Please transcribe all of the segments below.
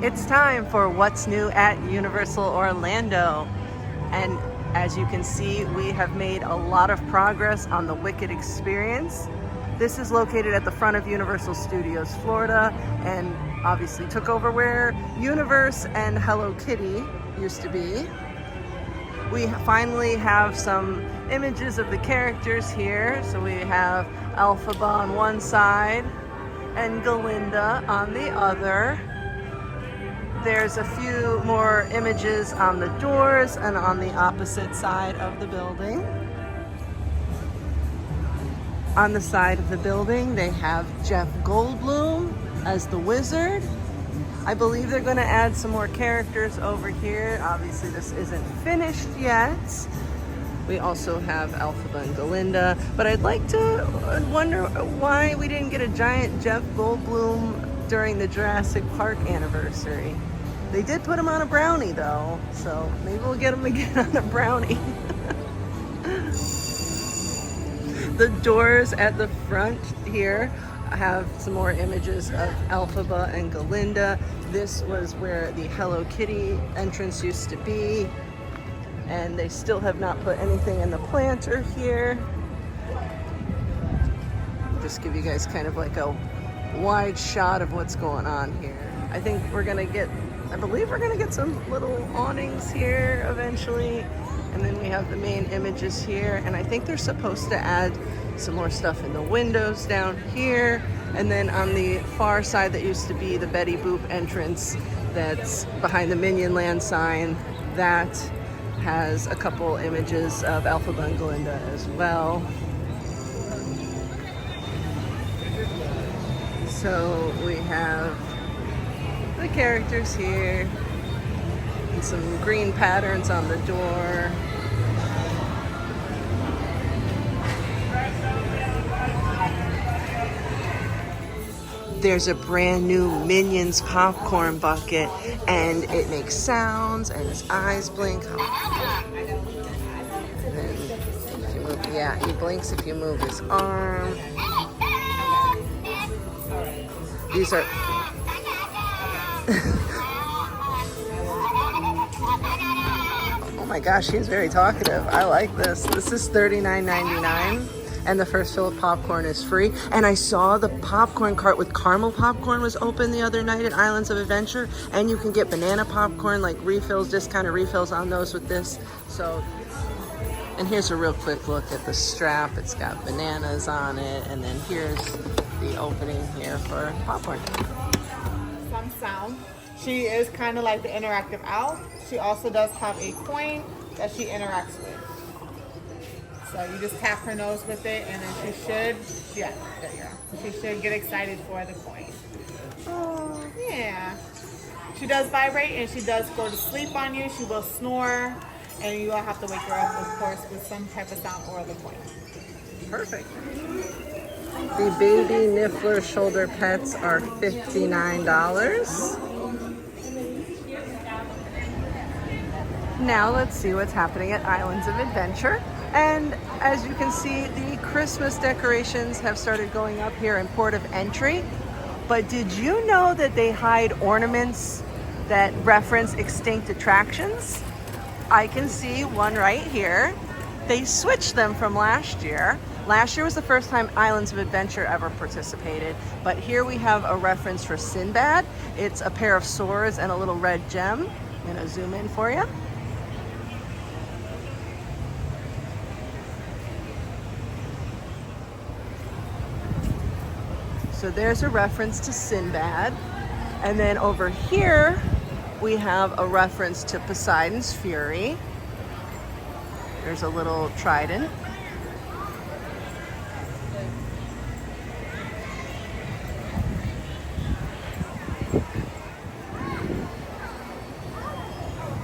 It's time for What's New at Universal Orlando. And as you can see, we have made a lot of progress on the Wicked experience. This is located at the front of Universal Studios Florida and obviously took over where Universe and Hello Kitty used to be. We finally have some images of the characters here. So we have Elphaba on one side and Galinda on the other. There's a few more images on the doors and on the opposite side of the building. On the side of the building, they have Jeff Goldblum as the wizard. I believe they're going to add some more characters over here. Obviously, this isn't finished yet. We also have Elphaba and Galinda, but I'd like to wonder why we didn't get a giant Jeff Goldblum during the Jurassic Park anniversary. They did put him on a brownie though, so maybe we'll get him again on a brownie. The doors at the front here have some more images of Elphaba and Galinda. This was where the Hello Kitty entrance used to be, and they still have not put anything in the planter here. Just give you guys kind of like a wide shot of what's going on here. I think I believe we're gonna get some little awnings here eventually. And then we have the main images here. And I think they're supposed to add some more stuff in the windows down here. And then on the far side that used to be the Betty Boop entrance that's behind the Minion Land sign, that has a couple images of Elphaba and Galinda as well. So we have the characters here and some green patterns on the door. There's a brand new Minions popcorn bucket, and it makes sounds and his eyes blink. And then if you move, yeah, he blinks if you move his arm. These are oh my gosh, he's very talkative. I like this. This is $39.99. And the first fill of popcorn is free. And I saw the popcorn cart with caramel popcorn was open the other night at Islands of Adventure. And you can get banana popcorn, like refills, discounted refills on those with this. So, and here's a real quick look at the strap. It's got bananas on it. And then here's the opening here for popcorn. Some sound. She is kind of like the interactive owl. She also does have a coin that she interacts with. So you just tap her nose with it, and then she should, yeah, there you go. She should get excited for the coin. Oh, yeah. She does vibrate, and she does go to sleep on you. She will snore, and you will have to wake her up, of course, with some type of sound or the coin. Perfect. The baby Niffler shoulder pets are $59. Now let's see what's happening at Islands of Adventure. And as you can see, the Christmas decorations have started going up here in Port of Entry. But did you know that they hide ornaments that reference extinct attractions? I can see one right here. They switched them from last year. Last year was the first time Islands of Adventure ever participated, but here we have a reference for Sinbad. It's a pair of swords and a little red gem. I'm gonna zoom in for you. So there's a reference to Sinbad. And then over here, we have a reference to Poseidon's Fury. There's a little trident.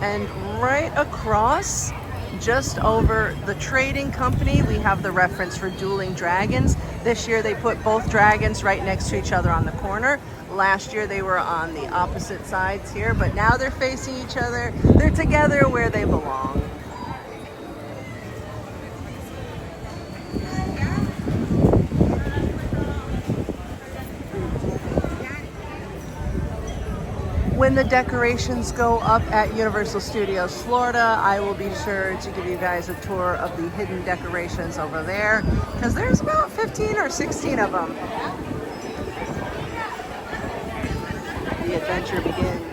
And right across, just over the trading company, we have the reference for Dueling Dragons. This year they put both dragons right next to each other on the corner. Last year they were on the opposite sides here, but now they're facing each other. They're together where they belong. when the decorations go up at Universal Studios Florida, I will be sure to give you guys a tour of the hidden decorations over there, because there's about 15 or 16 of them. The adventure begins.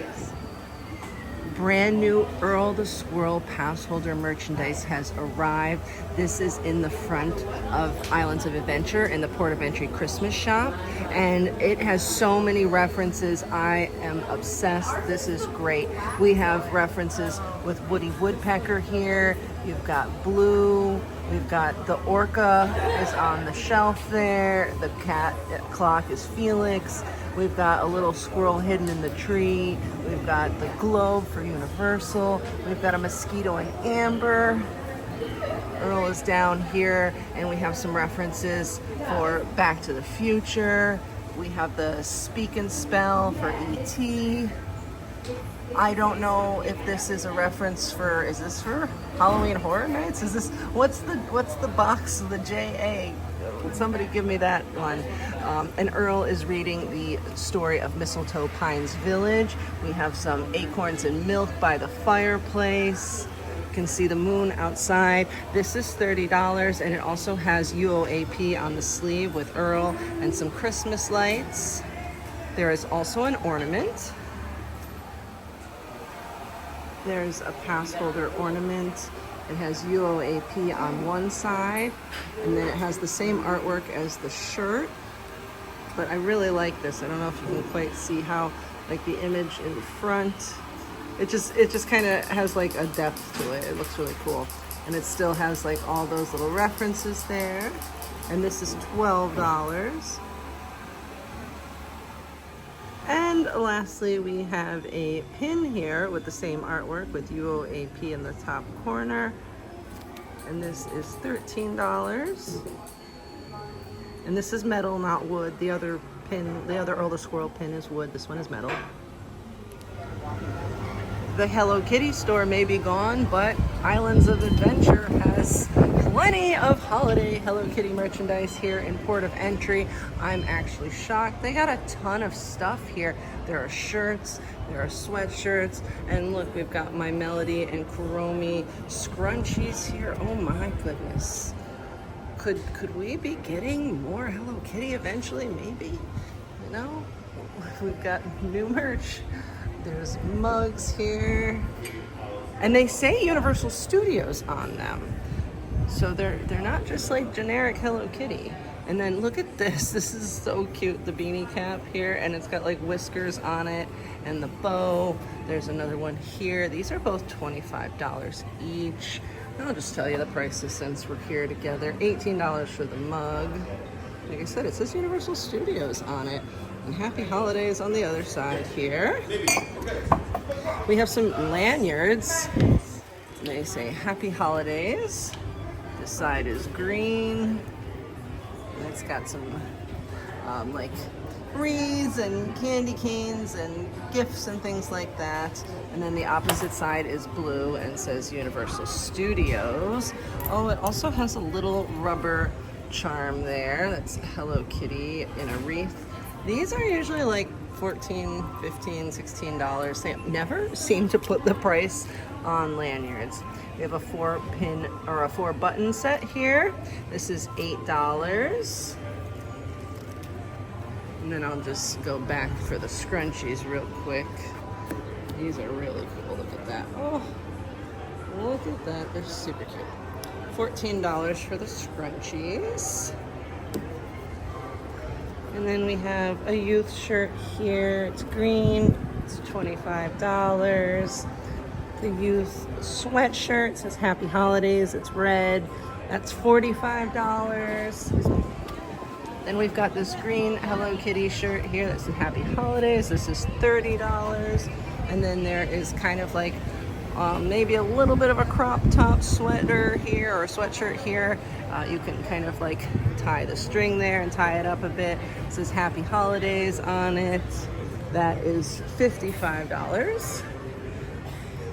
Brand new Earl the Squirrel Passholder merchandise has arrived. This is in the front of Islands of Adventure in the Port of Entry Christmas shop, and it has so many references. I am obsessed. This is great. We have references with Woody Woodpecker here. You've got Blue. We've got the orca is on the shelf there. The cat clock is Felix. We've got a little squirrel hidden in the tree. We've got the globe for Universal. We've got a mosquito in amber. Earl is down here, and we have some references for Back to the Future. We have the Speak and Spell for E.T. I don't know if this is a reference for, is this for Halloween Horror Nights? Is this, what's the box of the JA? Somebody give me that one. And Earl is reading the story of Mistletoe Pines Village. We have some acorns and milk by the fireplace. You can see the moon outside. This is $30, and it also has UOAP on the sleeve with Earl and some Christmas lights. There is also an ornament. There's a Passholder ornament. It has UOAP on one side, and then it has the same artwork as the shirt. But I really like this. I don't know if you can quite see how, like, the image in front. It just kind of has like a depth to it. It looks really cool, and it still has like all those little references there. And this is $12. And lastly, we have a pin here with the same artwork with UOAP in the top corner. And this is $13. And this is metal, not wood. The other pin, the other Earl the Squirrel pin is wood. This one is metal. The Hello Kitty store may be gone, but Islands of Adventure has plenty of holiday Hello Kitty merchandise here in Port of Entry. I'm actually shocked. They got a ton of stuff here. There are shirts, there are sweatshirts, and look, we've got My Melody and Kuromi scrunchies here. Oh my goodness. Could we be getting more Hello Kitty eventually? Maybe, you know? We've got new merch. There's mugs here, and they say Universal Studios on them, so they're not just like generic Hello Kitty. And then look at this. This is so cute. The beanie cap here, and it's got like whiskers on it, and the bow. There's another one here. These are both $25 each. I'll just tell you the prices since we're here together. $18 for the mug. Like I said, it says Universal Studios on it. And Happy Holidays on the other side here. We have some lanyards. They say Happy Holidays. This side is green. And it's got some like wreaths and candy canes and gifts and things like that. And then the opposite side is blue and says Universal Studios. Oh, it also has a little rubber charm there. That's Hello Kitty in a wreath. These are usually like $14, $15, $16. They never seem to put the price on lanyards. We have a 4-pin or a 4-button set here. This is $8. And then I'll just go back for the scrunchies real quick. These are really cool. Look at that. Oh, look at that. They're super cute. $14 for the scrunchies. And then we have a youth shirt here. It's green. It's $25. The youth sweatshirt says Happy Holidays. It's red. That's $45. Then we've got this green Hello Kitty shirt here that says Happy Holidays. This is $30. And then there is kind of like maybe a little bit of a crop top sweater here or sweatshirt here. You can kind of like tie the string there and tie it up a bit. It says Happy Holidays on it. That is $55.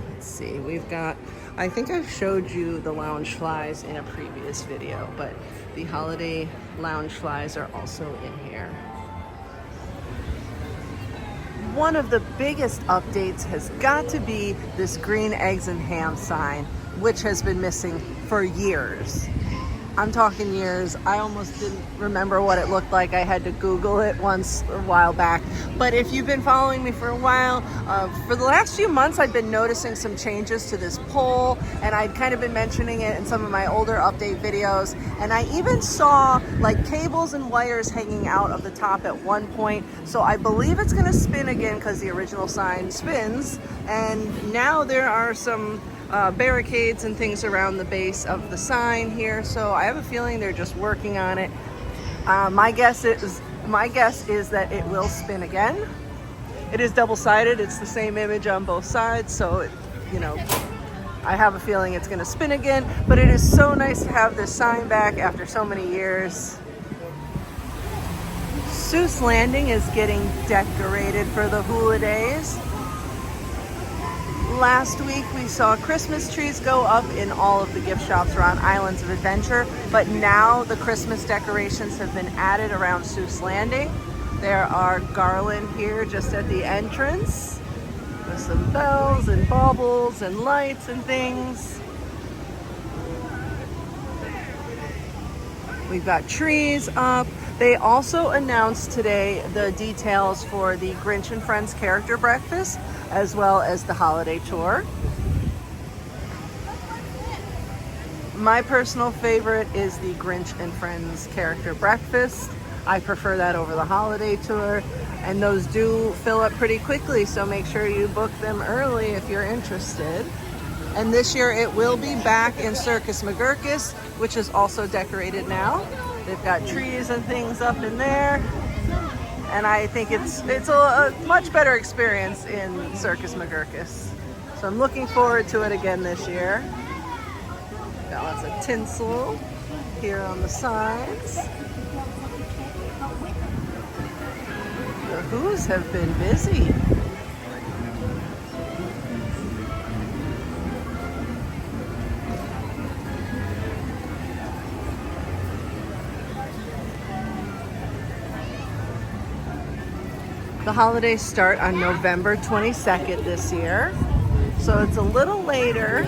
Let's see, we've got, I think I've showed you the lounge flies in a previous video, but the holiday lounge flies are also in here. one of the biggest updates has got to be this green eggs and ham sign, which has been missing for years. I'm talking years. I almost didn't remember what it looked like. I had to Google it once a while back. But if you've been following me for a while, for the last few months, I've been noticing some changes to this pole, and I'd kind of been mentioning it in some of my older update videos. And I even saw like cables and wires hanging out of the top at one point. So I believe it's gonna spin again because the original sign spins. And now there are some barricades and things around the base of the sign here, so I have a feeling they're just working on it. My guess is that it will spin again. It is double-sided. It's the same image on both sides, so I have a feeling it's going to spin again. But it is so nice to have this sign back after so many years. Seuss Landing is getting decorated for the hula days. Last week we saw Christmas trees go up in all of the gift shops around Islands of Adventure, but now the Christmas decorations have been added around Seuss Landing. There are garland here just at the entrance with some bells and baubles and lights and things. We've got trees up. They also announced today the details for the Grinch and Friends character breakfast, as well as the holiday tour. My personal favorite is the Grinch and Friends character breakfast. I prefer that over the holiday tour, and those do fill up pretty quickly, so make sure you book them early if you're interested. And this year it will be back in Circus McGurkus, which is also decorated now. They've got trees and things up in there, and I think it's a much better experience in Circus McGurkus. So I'm looking forward to it again this year. Got lots of tinsel here on the sides. The Who's have been busy. The holidays start on November 22nd this year, so it's a little later.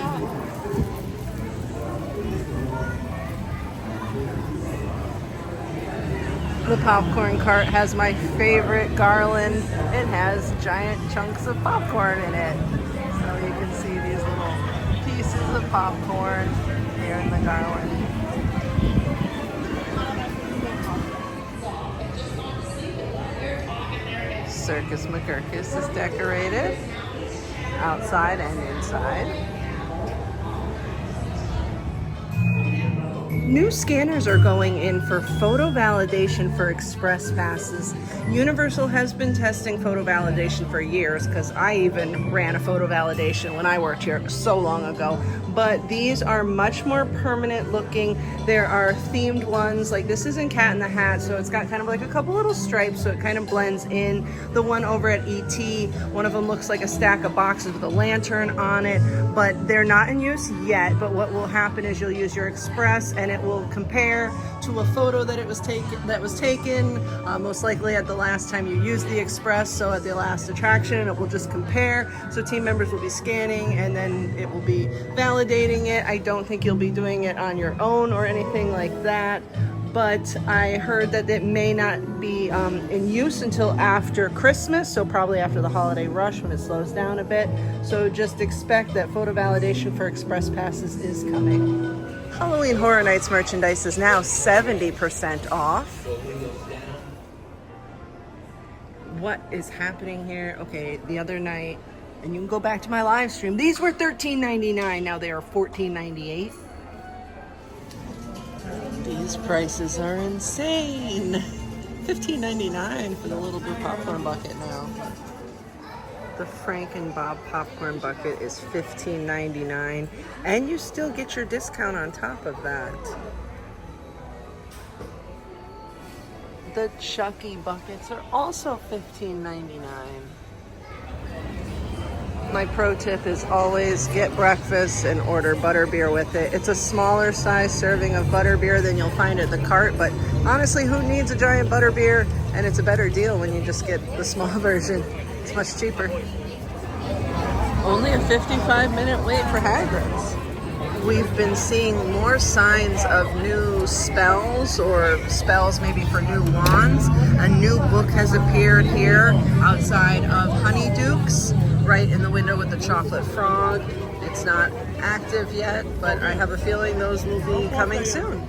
The popcorn cart has my favorite garland. It has giant chunks of popcorn in it. So you can see these little pieces of popcorn here in the garland. Circus McGurkus is decorated outside and inside. New scanners are going in for photo validation for express passes. Universal has been testing photo validation for years, because I even ran a photo validation when I worked here so long ago. But these are much more permanent looking. There are themed ones, like this is in Cat in the Hat, so it's got kind of like a couple little stripes, so it kind of blends in. The one over at ET, one of them looks like a stack of boxes with a lantern on it, but they're not in use yet. But what will happen is you'll use your express, and it will compare to a photo that was taken most likely at the last time you used the express. So at the last attraction, it will just compare. So team members will be scanning, and then it will be validating it. I don't think you'll be doing it on your own or anything like that, but I heard that it may not be in use until after Christmas, so probably after the holiday rush when it slows down a bit. So just expect that photo validation for express passes is coming. Halloween Horror Nights merchandise is now 70% off. What is happening here? Okay, the other night, and you can go back to my live stream, these were $13.99, now they are $14.98. These prices are insane. $15.99 for the little blue popcorn bucket now. The Frank and Bob popcorn bucket is $15.99, and you still get your discount on top of that. The Chucky buckets are also $15.99. My pro tip is always get breakfast and order butterbeer with it. It's a smaller size serving of butterbeer than you'll find at the cart, but honestly, who needs a giant butterbeer? And it's a better deal when you just get the small version. It's much cheaper. Only a 55-minute wait for Hagrid's. We've been seeing more signs of new spells, or spells maybe for new wands. A new book has appeared here outside of Honeydukes, right in the window with the chocolate frog. It's not active yet, but I have a feeling those will be coming soon.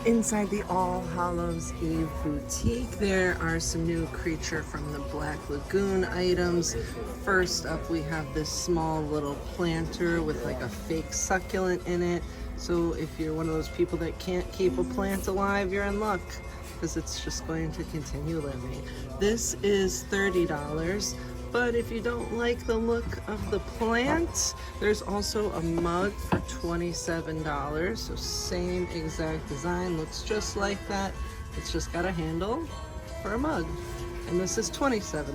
Inside the All Hallows Eve boutique, there are some new Creature from the Black Lagoon items. First up, we have this small little planter with like a fake succulent in it. So if you're one of those people that can't keep a plant alive, you're in luck, because it's just going to continue living. This is $30. But if you don't like the look of the plant, there's also a mug for $27. So same exact design, looks just like that. It's just got a handle for a mug. And this is $27.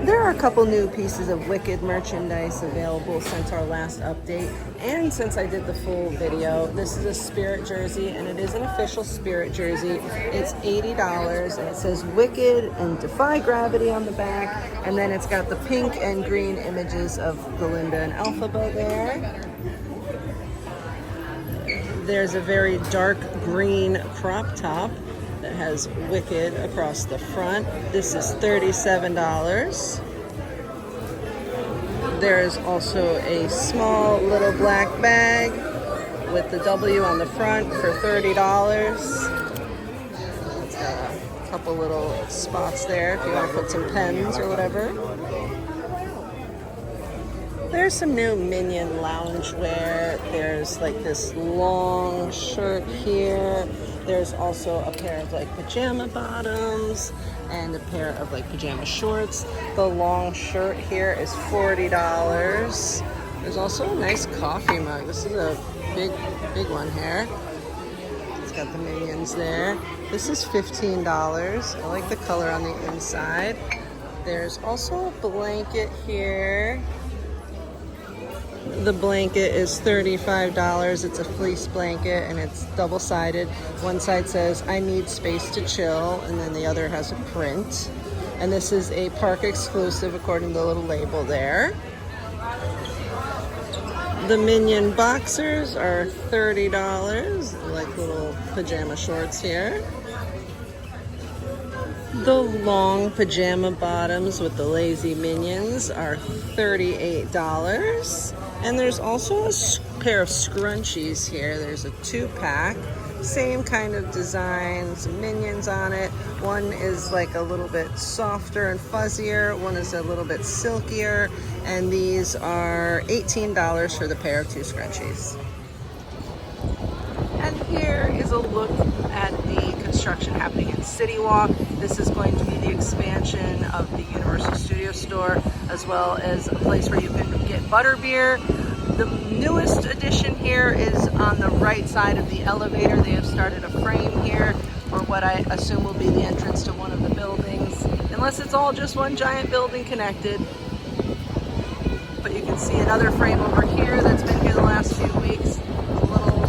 There are a couple new pieces of Wicked merchandise available since our last update, and since I did the full video. This is a Spirit jersey, and it is an official Spirit jersey. It's $80, and it says Wicked and Defy Gravity on the back, and then it's got the pink and green images of Glinda and Elphaba there. There's a very dark green crop top that has Wicked across the front. This is $37. There's also a small little black bag with the W on the front for $30. It's got a couple little spots there if you want to put some pens or whatever. There's some new Minion Loungewear. There's like this long shirt here. There's also a pair of like pajama bottoms and a pair of like pajama shorts. The long shirt here is $40. There's also a nice coffee mug. This is a big one here. It's got the Minions there. This is $15. I like the color on the inside. There's also a blanket here. The blanket is $35. It's a fleece blanket and it's double-sided. One side says, "I need space to chill," and then the other has a print. And this is a park exclusive according to the little label there. The Minion boxers are $30. Like little pajama shorts here. The long pajama bottoms with the lazy Minions are $38. And there's also a pair of scrunchies here. There's a 2-pack. Same kind of design, some Minions on it. One is like a little bit softer and fuzzier. One is a little bit silkier. And these are $18 for the pair of 2 scrunchies. And here is a look at the construction happening in CityWalk. This is going to be the expansion of the Universal Studio Store, as well as a place where you can get butterbeer. The newest addition here is on the right side of the elevator. They have started a frame here for what I assume will be the entrance to one of the buildings, unless it's all just one giant building connected. But you can see another frame over here that's been here the last few weeks, a little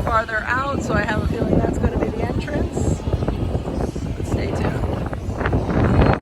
farther out, so I have a feeling that's going to be the entrance.